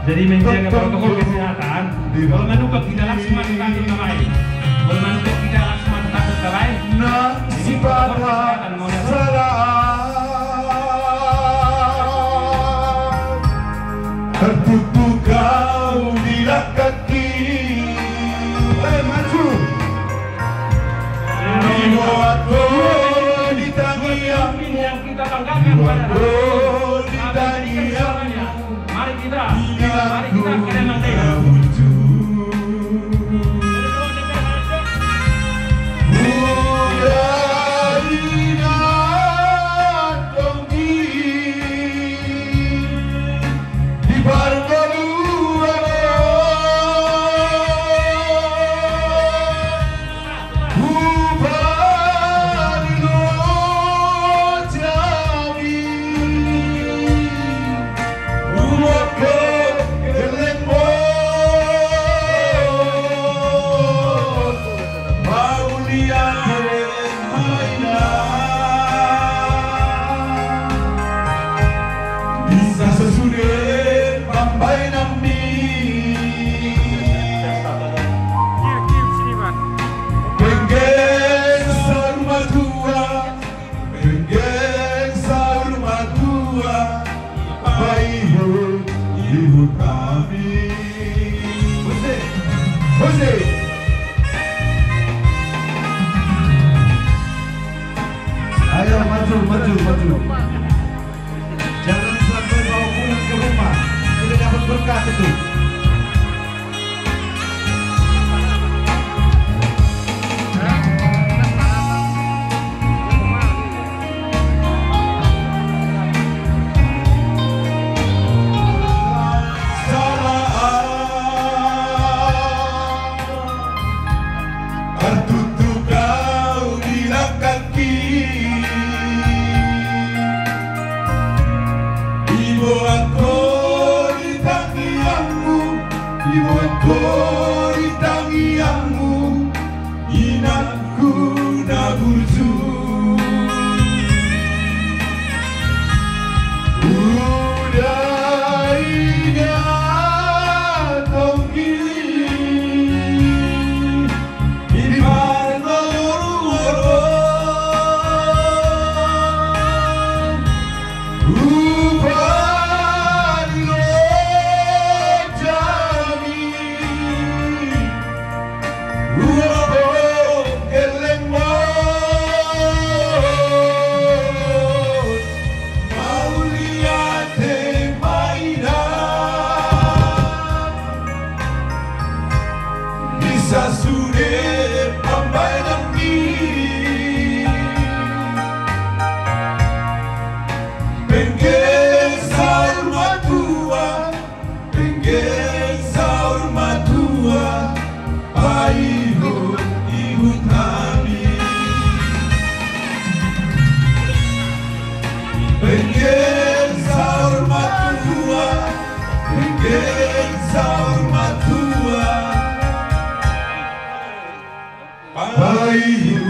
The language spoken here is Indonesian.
Jadi menjaga protokol kesehatan. Kalau menukar tidak langsung takut terbaik. Kalau menukar tidak langsung takut terbaik. Nasi pada tertutup kau di kaki. Maju. Dibuat di tangan yang kita tanggapkan pada mari kita kira merdeka. Ayo maju. Jangan sampai bawa pulang ke rumah. Sudah dapat berkat itu. Kori tangianmu inatku naburju udah ingat togi ini mana loro Bayu